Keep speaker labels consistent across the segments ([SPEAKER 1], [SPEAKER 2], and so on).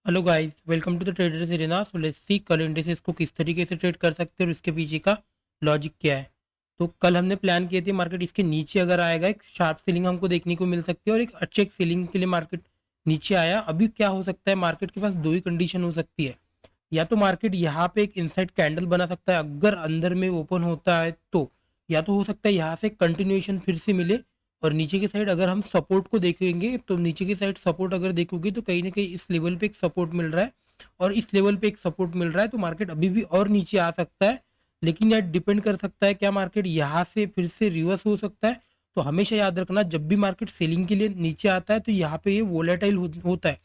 [SPEAKER 1] Hello guys, welcome to the traders arena. So let's see कल indices को किस तरीके से ट्रेड कर सकते हैं और इसके पीछे का लॉजिक क्या है। तो कल हमने प्लान किए थे मार्केट इसके नीचे अगर आएगा एक शार्प सेलिंग हमको देखने को मिल सकती है और एक अच्छे एक सेलिंग के लिए मार्केट नीचे आया। अभी क्या हो सकता है, मार्केट के पास दो ही कंडीशन हो सकती है। या तो मार्केट यहाँ पे एक इनसाइड कैंडल बना सकता है अगर अंदर में ओपन होता है तो, या तो हो सकता है यहाँ से कंटिन्यूएशन फिर से मिले। और नीचे की साइड अगर हम सपोर्ट को देखेंगे तो नीचे की साइड सपोर्ट अगर देखोगे तो कहीं ना कहीं इस लेवल पे एक सपोर्ट मिल रहा है और इस लेवल पे एक सपोर्ट मिल रहा है, तो मार्केट अभी भी और नीचे आ सकता है। लेकिन यह डिपेंड कर सकता है क्या मार्केट यहाँ से फिर से रिवर्स हो सकता है। तो हमेशा याद रखना, जब भी मार्केट सेलिंग के लिए नीचे आता है तो यहाँ पे ये वोलेटाइल होता है।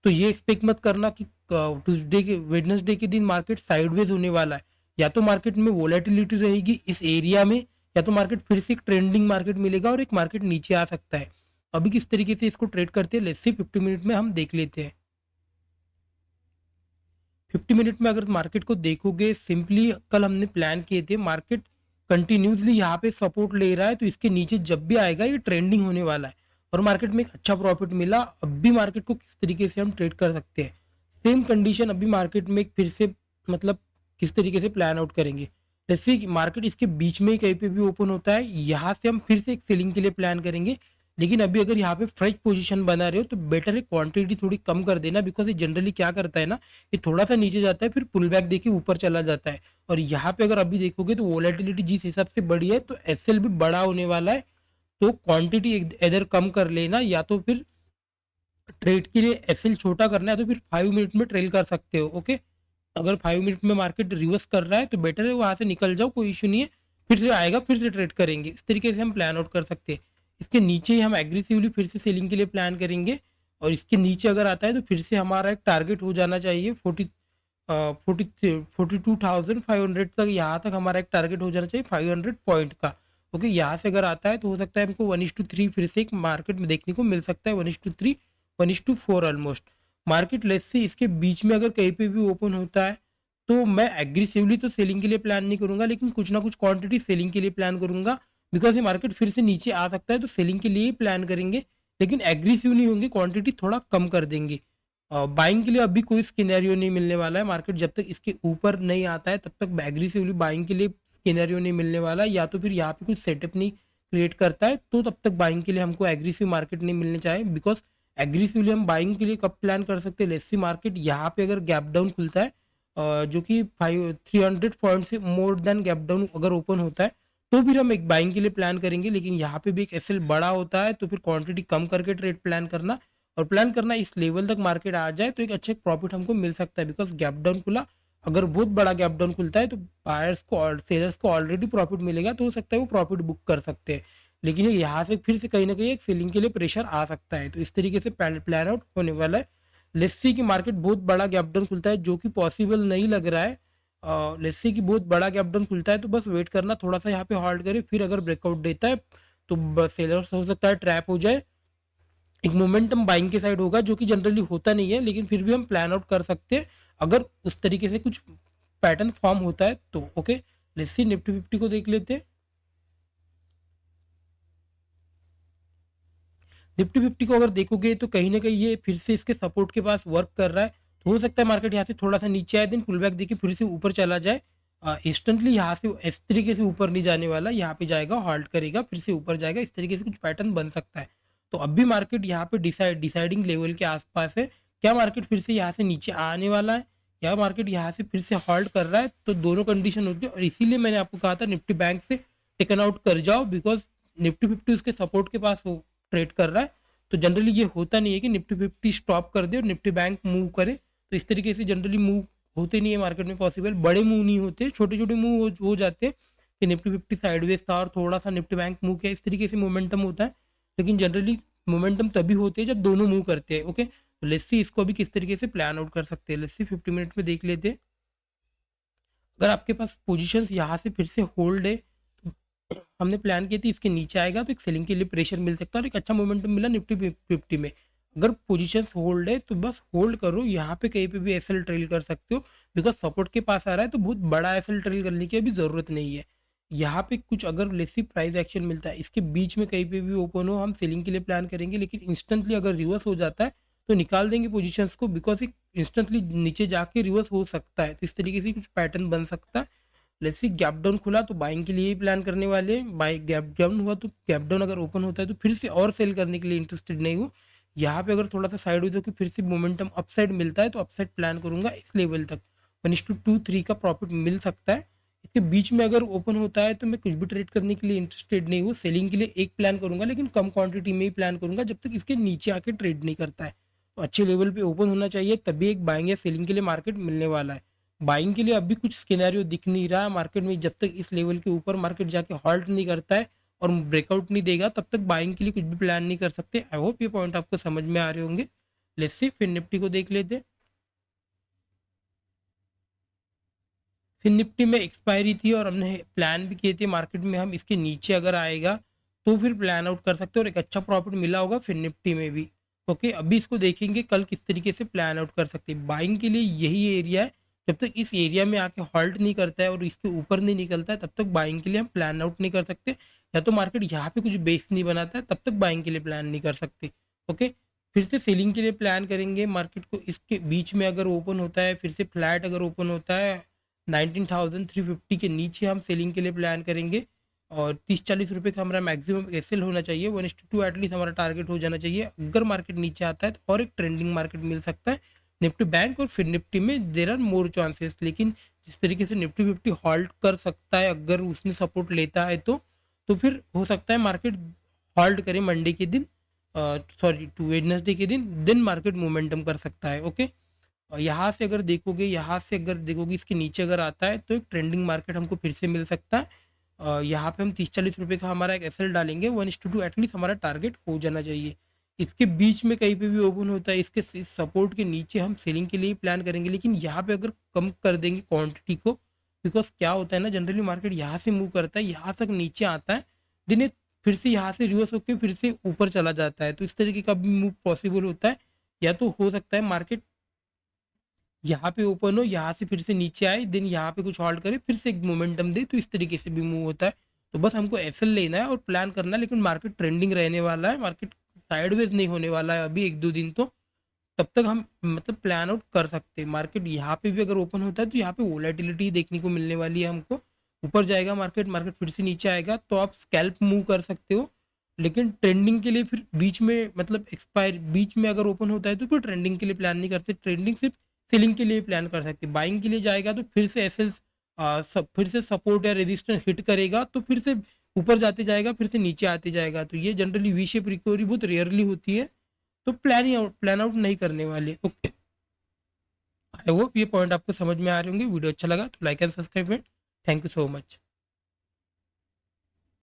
[SPEAKER 1] तो ये एक्सपेक्ट मत करना कि ट्यूसडे के वेडनेसडे के दिन मार्केट साइडवेज होने वाला है। या तो मार्केट में वोलेटिलिटी रहेगी इस एरिया में, या तो मार्केट फिर से एक ट्रेंडिंग मार्केट मिलेगा और एक मार्केट नीचे आ सकता है। अभी किस तरीके से इसको ट्रेड करते हैं लेट्स सी 50 मिनट में हम देख लेते हैं। 50 मिनट में अगर मार्केट को देखोगे, सिंपली कल हमने प्लान किए थे मार्केट कंटिन्यूसली यहाँ पे सपोर्ट ले रहा है तो इसके नीचे जब भी आएगा ये ट्रेंडिंग होने वाला है और मार्केट में एक अच्छा प्रॉफिट मिला। अब भी मार्केट को किस तरीके से हम ट्रेड कर सकते हैं, सेम कंडीशन अभी मार्केट में फिर से, मतलब किस तरीके से प्लान आउट करेंगे। जैसे मार्केट इसके बीच में ही कहीं पे भी ओपन होता है, यहाँ से हम फिर से एक सेलिंग के लिए प्लान करेंगे। लेकिन अभी अगर यहाँ पे फ्रेश पोजीशन बना रहे हो तो बेटर है क्वांटिटी थोड़ी कम कर देना, बिकॉज ये जनरली क्या करता है ना, ये थोड़ा सा नीचे जाता है फिर पुल बैक देके ऊपर चला जाता है। और यहाँ पे अगर अभी देखोगे तो वोलेटिलिटी जिस हिसाब से बढ़ी है तो एसएल भी बड़ा होने वाला है। तो क्वांटिटी इधर कम कर लेना, या तो फिर ट्रेड के लिए एसएल छोटा करना है तो फिर 5 मिनट में ट्रेल कर सकते हो। ओके, अगर 5 मिनट में मार्केट रिवर्स कर रहा है तो बेटर है वहां से निकल जाओ, कोई इशू नहीं है। फिर से आएगा फिर से ट्रेड करेंगे, इस तरीके से हम प्लान आउट कर सकते हैं। इसके नीचे ही हम एग्रेसिवली फिर से सेलिंग के लिए प्लान करेंगे और इसके नीचे अगर आता है तो फिर से हमारा एक टारगेट हो जाना चाहिए 42,500 तक। यहाँ तक हमारा एक टारगेट हो जाना चाहिए 500 पॉइंट का। ओके, यहाँ से अगर आता है तो हो सकता है हमको 1:3 फिर से एक मार्केट में देखने को मिल सकता है, 1:3 1:4 ऑलमोस्ट। मार्केट लेस से इसके बीच में अगर कहीं पे भी ओपन होता है तो मैं एग्रेसिवली तो सेलिंग के लिए प्लान नहीं करूंगा, लेकिन कुछ ना कुछ क्वांटिटी सेलिंग के लिए प्लान करूंगा। बिकॉज ये मार्केट फिर से नीचे आ सकता है तो सेलिंग के लिए ही प्लान करेंगे, लेकिन एग्रेसिव नहीं होंगे, क्वांटिटी थोड़ा कम कर देंगे। बाइंग के लिए अभी कोई स्किनेरियो नहीं मिलने वाला है, मार्केट जब तक इसके ऊपर नहीं आता है तब तक एग्रेसिवली बाइंग के लिए स्किनेरियो नहीं मिलने वाला, या तो फिर यहाँ पे कुछ सेटअप नहीं क्रिएट करता है तो तब तक बाइंग के लिए हमको एग्रेसिव मार्केट नहीं मिलने चाहिए। बिकॉज एग्रेसिवली हम बाइंग के लिए कब प्लान कर सकते हैं, लेट्स सी मार्केट यहाँ पे अगर गैप डाउन खुलता है जो कि 300 पॉइंट से मोर देन गैप डाउन अगर ओपन होता है तो फिर हम एक बाइंग के लिए प्लान करेंगे। लेकिन यहाँ पे भी एक एसएल बड़ा होता है तो फिर क्वांटिटी कम करके ट्रेड प्लान करना, और प्लान करना इस लेवल तक मार्केट आ जाए तो एक अच्छे प्रॉफिट हमको मिल सकता है। बिकॉज गैप डाउन खुला, अगर बहुत बड़ा गैप डाउन खुलता है तो बायर्स को और सेलर्स को ऑलरेडी प्रॉफिट मिलेगा तो हो सकता है वो प्रॉफिट बुक कर सकते हैं। लेकिन यहाँ से फिर से कहीं ना कहीं एक सेलिंग के लिए प्रेशर आ सकता है, तो इस तरीके से प्लान आउट होने वाला है। लेट्स सी की मार्केट बहुत बड़ा गैप डाउन खुलता है जो कि पॉसिबल नहीं लग रहा है। लेट्स सी की बहुत बड़ा गैप डाउन खुलता है तो बस वेट करना, थोड़ा सा यहाँ पे होल्ड करे, फिर अगर ब्रेकआउट देता है तो बस सेलर्स हो सकता है ट्रैप हो जाए, एक मोमेंटम बाइंग के साइड होगा जो कि जनरली होता नहीं है, लेकिन फिर भी हम प्लान आउट कर सकते हैं अगर उस तरीके से कुछ पैटर्न फॉर्म होता है तो। ओके, लेट्स सी निफ्टी 50 को देख लेते हैं। निफ्टी 50 को अगर देखोगे तो कहीं ना कहीं ये फिर से इसके सपोर्ट के पास वर्क कर रहा है, तो हो सकता है मार्केट यहाँ से थोड़ा सा नीचे आए दिन पुल बैक देखिए फिर से ऊपर चला जाए। इंस्टेंटली यहाँ से इस तरीके से ऊपर नहीं जाने वाला, यहाँ पे जाएगा हॉल्ट करेगा फिर से ऊपर जाएगा, इस तरीके से कुछ पैटर्न बन सकता है। तो अब भी मार्केट यहाँ पे डिसाइडिंग लेवल के आसपास है। क्या मार्केट फिर से यहाँ से नीचे आने वाला है या मार्केट यहाँ से फिर से हॉल्ट कर रहा है, तो दोनों कंडीशन होती है। और इसीलिए मैंने आपको कहा था निफ्टी बैंक से टेकन आउट कर जाओ, बिकॉज निफ्टी 50 उसके सपोर्ट के पास ट्रेड कर रहा है। तो जनरली ये होता नहीं है कि निफ्टी 50 स्टॉप कर दे और निफ्टी बैंक मूव करे, तो इस तरीके से जनरली मूव होते नहीं है मार्केट में पॉसिबल, बड़े मूव नहीं होते, छोटे छोटे मूव हो जाते हैं कि निफ्टी 50 साइडवेज था और थोड़ा सा निफ्टी बैंक मूव किया, इस तरीके से मोमेंटम होता है। लेकिन जनरली मोमेंटम तभी होते हैं जब दोनों मूव करते हैं। ओके, तो लेट्स सी इसको अभी किस तरीके से प्लान आउट कर सकते हैं, लेट्स सी 50 मिनट में देख लेते हैं। अगर आपके पास पोजीशंस यहाँ से फिर से होल्ड है, हमने प्लान किया थी इसके नीचे आएगा तो एक सेलिंग के लिए प्रेशर मिल सकता है और एक अच्छा मोमेंटम मिला निफ्टी 50 में। अगर पोजीशंस होल्ड है तो बस होल्ड करो, यहाँ पे कहीं पे भी एसएल ट्रेल कर सकते हो, बिकॉज सपोर्ट के पास आ रहा है तो बहुत बड़ा एसएल ट्रेल करने की अभी जरूरत नहीं है। यहाँ पे कुछ अगर लेसी प्राइस एक्शन मिलता है इसके बीच में कहीं पे भी ओपन हो, हम सेलिंग के लिए प्लान करेंगे, लेकिन इंस्टेंटली अगर रिवर्स हो जाता है तो निकाल देंगे पोजीशंस को, बिकॉज एक इंस्टेंटली नीचे जाके रिवर्स हो सकता है, तो इस तरीके से कुछ पैटर्न बन सकता है। लेट्स सी, गैप डाउन खुला तो बाइंग के लिए ही प्लान करने वाले हैं। बाई गैप डाउन हुआ तो गैप डाउन अगर ओपन होता है तो फिर से और सेल करने के लिए इंटरेस्टेड नहीं हूँ। यहाँ पे अगर थोड़ा सा साइड हुई तो कि फिर से मोमेंटम अपसाइड मिलता है तो अपसाइड प्लान करूंगा इस लेवल तक, 1:2 3 का प्रॉफिट मिल सकता है। इसके बीच में अगर ओपन होता है तो मैं कुछ भी ट्रेड करने के लिए इंटरेस्टेड नहीं हूँ। सेलिंग के लिए एक प्लान करूंगा, लेकिन कम क्वांटिटी में ही प्लान करूंगा जब तक इसके नीचे आके ट्रेड नहीं करता है। तो अच्छे लेवल पे ओपन होना चाहिए, तभी एक बाइंग या सेलिंग के लिए मार्केट मिलने वाला है। बाइंग के लिए अभी कुछ स्केनारियो दिख नहीं रहा है मार्केट में। जब तक इस लेवल के ऊपर मार्केट जाके हॉल्ट नहीं करता है और ब्रेकआउट नहीं देगा, तब तक बाइंग के लिए कुछ भी प्लान नहीं कर सकते। आई होप ये पॉइंट आपको समझ में आ रहे होंगे। लेट्स सी, फिर निफ्टी को देख लेते हैं। फिर निफ्टी में एक्सपायरी थी और हमने प्लान भी किए थे मार्केट में हम इसके नीचे अगर आएगा तो फिर प्लान आउट कर सकते हैं और एक अच्छा प्रॉफिट मिला होगा फिर निफ्टी में भी। ओके, अभी इसको देखेंगे कल किस तरीके से प्लान आउट कर सकते हैं। बाइंग के लिए यही एरिया है, जब तक इस एरिया में आके हॉल्ट नहीं करता है और इसके ऊपर नहीं निकलता है तब तक बाइंग के लिए हम प्लान आउट नहीं कर सकते। या तो मार्केट यहाँ पे कुछ बेस नहीं बनाता है तब तक बाइंग के लिए प्लान नहीं कर सकते। ओके, फिर से सेलिंग के लिए प्लान करेंगे मार्केट को। इसके बीच में अगर ओपन होता है, फिर से फ्लैट अगर ओपन होता है 19,350 के नीचे, हम सेलिंग के लिए प्लान करेंगे। और 30-40 रुपये का हमारा मैक्सिमम एसएल होना चाहिए, 1:2 एटलीस्ट हमारा टारगेट हो जाना चाहिए। अगर मार्केट नीचे आता है तो और एक ट्रेंडिंग मार्केट मिल सकता है निफ्टी बैंक और फिर निफ्टी में देर आर मोर चांसेस। लेकिन जिस तरीके से निफ्टी 50 हॉल्ट कर सकता है अगर उसने सपोर्ट लेता है तो फिर हो सकता है मार्केट हॉल्ट करे मंडे के दिन, सॉरी टू वेडनेसडे के दिन, देन मार्केट मोमेंटम कर सकता है। ओके, और यहाँ से अगर देखोगे, यहाँ से अगर देखोगे इसके नीचे अगर आता है तो एक ट्रेंडिंग मार्केट हमको फिर से मिल सकता है। यहाँ पे हम 30-40 रुपये का हमारा एक एसएल डालेंगे, 1:2 एटलीस्ट हमारा टारगेट हो जाना चाहिए। इसके बीच में कहीं पे भी ओपन होता है, इसके इस सपोर्ट के नीचे हम सेलिंग के लिए प्लान करेंगे। लेकिन यहाँ पे अगर कम कर देंगे क्वांटिटी को, बिकॉज क्या होता है ना, जनरली मार्केट यहाँ से मूव करता है, यहाँ तक नीचे आता है, दिन ये फिर से यहाँ से रिवर्स होकर फिर से ऊपर चला जाता है। तो इस तरीके का भी मूव पॉसिबल होता है। या तो हो सकता है मार्केट यहाँ पे ओपन हो, यहाँ से फिर से नीचे आए, देन यहाँ पे कुछ होल्ड करे, फिर से एक मोमेंटम दे, तो इस तरीके से भी मूव होता है। तो बस हमको एसएल लेना है और प्लान करना है। लेकिन मार्केट ट्रेंडिंग रहने वाला है, मार्केट साइडवेज नहीं होने वाला है अभी 1-2 दिन। तो तब तक हम मतलब प्लान आउट कर सकते हैं। मार्केट यहाँ पे भी अगर ओपन होता है तो यहाँ पे वोलेटिलिटी देखने को मिलने वाली है हमको। ऊपर जाएगा मार्केट, मार्केट फिर से नीचे आएगा तो आप स्कैल्प मूव कर सकते हो। लेकिन ट्रेंडिंग के लिए फिर बीच में मतलब एक्सपायर बीच में अगर ओपन होता है तो फिर ट्रेंडिंग के लिए प्लान नहीं करते। ट्रेंडिंग सिर्फ सेलिंग के लिए प्लान कर सकते। बाइंग के लिए जाएगा तो फिर से एसएल फिर से सपोर्ट या रेजिस्टेंस हिट करेगा तो फिर से ऊपर जाते जाएगा, फिर से नीचे आते जाएगा। तो ये जनरली वी शेप रिकवरी बहुत रेयरली होती है, तो प्लान आउट नहीं करने वाले। ओके, आई होप ये पॉइंट आपको समझ में आ रहे होंगे। वीडियो अच्छा लगा तो like and subscribe. Thank you so much.